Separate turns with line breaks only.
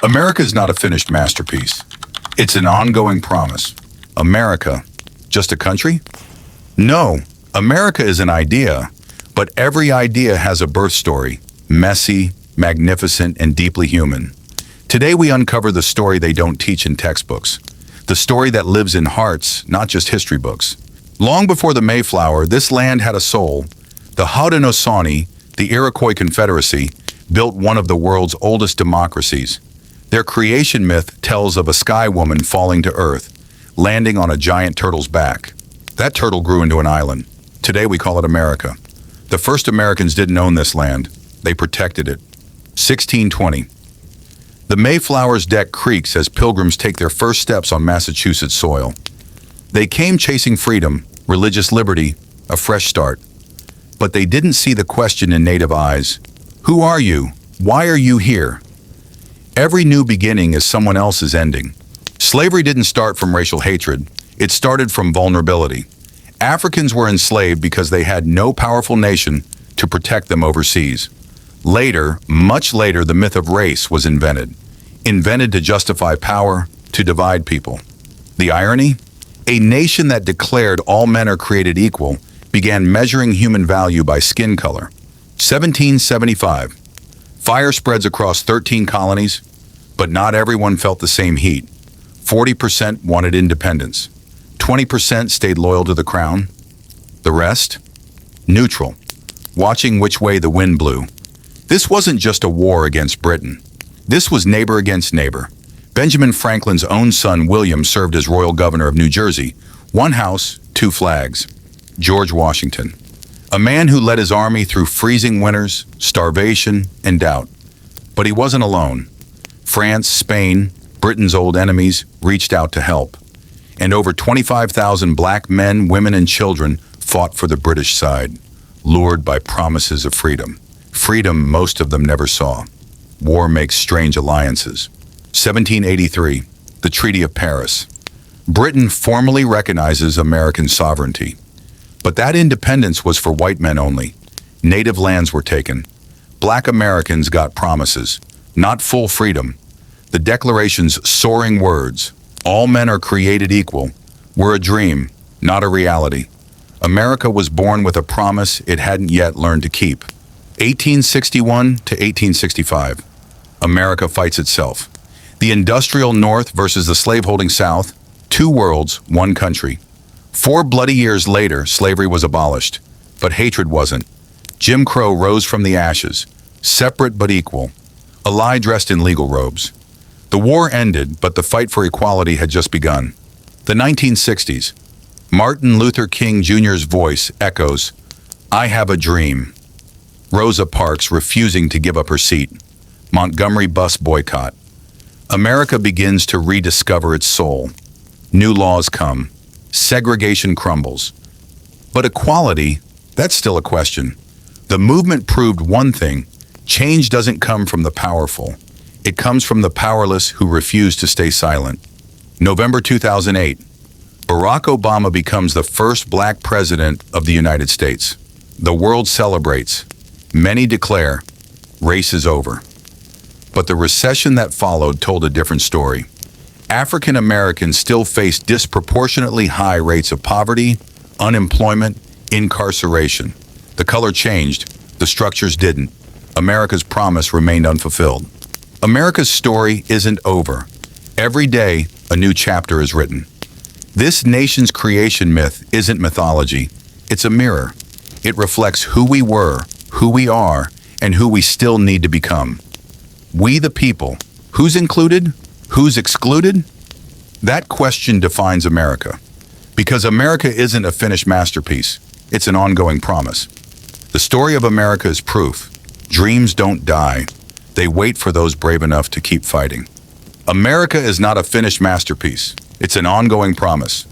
America is not a finished masterpiece. It's an ongoing promise. America, just a country? No, America is an idea, but every idea has a birth story, messy, magnificent, and deeply human. Today we uncover the story they don't teach in textbooks, the story that lives in hearts, not just history books. Long before the Mayflower, this land had a soul. The Haudenosaunee, the Iroquois Confederacy, built one of the world's oldest democracies. Their creation myth tells of a sky woman falling to earth, landing on a giant turtle's back. That turtle grew into an island. Today we call it America. The first Americans didn't own this land. They protected it. 1620. The Mayflower's deck creaks as pilgrims take their first steps on Massachusetts soil. They came chasing freedom, religious liberty, a fresh start. But they didn't see the question in native eyes. Who are you? Why are you here? Every new beginning is someone else's ending. Slavery didn't start from racial hatred. It started from vulnerability. Africans were enslaved because they had no powerful nation to protect them overseas. Later, much later, the myth of race was invented. Invented to justify power, to divide people. The irony? A nation that declared all men are created equal began measuring human value by skin color. 1775. Fire spreads across 13 colonies, but not everyone felt the same heat. 40% wanted independence. 20% stayed loyal to the crown. The rest? Neutral, watching which way the wind blew. This wasn't just a war against Britain. This was neighbor against neighbor. Benjamin Franklin's own son, William, served as royal governor of New Jersey. One house, two flags. George Washington. A man who led his army through freezing winters, starvation, and doubt. But he wasn't alone. France, Spain, Britain's old enemies reached out to help. And over 25,000 black men, women, and children fought for the British side, lured by promises of freedom. Freedom most of them never saw. War makes strange alliances. 1783, the Treaty of Paris. Britain formally recognizes American sovereignty. But that independence was for white men only. Native lands were taken. Black Americans got promises, not full freedom. The Declaration's soaring words, all men are created equal, were a dream, not a reality. America was born with a promise it hadn't yet learned to keep. 1861 to 1865. America fights itself. The industrial North versus the slaveholding South, two worlds, one country. 4 bloody years later, slavery was abolished, but hatred wasn't. Jim Crow rose from the ashes, separate but equal, a lie dressed in legal robes. The war ended, but the fight for equality had just begun. The 1960s. Martin Luther King Jr.'s voice echoes, "I have a dream." Rosa Parks refusing to give up her seat. Montgomery bus boycott. America begins to rediscover its soul. New laws come. Segregation crumbles. But equality, that's still a question. The movement proved one thing: change doesn't come from the powerful. It comes from the powerless who refuse to stay silent. November 2008. Barack Obama becomes the first black president of the United States. The world celebrates. Many declare, race is over. But the recession that followed told a different story. African Americans still face disproportionately high rates of poverty, unemployment, incarceration. The color changed, the structures didn't. America's promise remained unfulfilled. America's story isn't over. Every day, a new chapter is written. This nation's creation myth isn't mythology. It's a mirror. It reflects who we were, who we are, and who we still need to become. We the people. Who's included? Who's excluded? That question defines America. Because America isn't a finished masterpiece. It's an ongoing promise. The story of America is proof. Dreams don't die. They wait for those brave enough to keep fighting. America is not a finished masterpiece. It's an ongoing promise.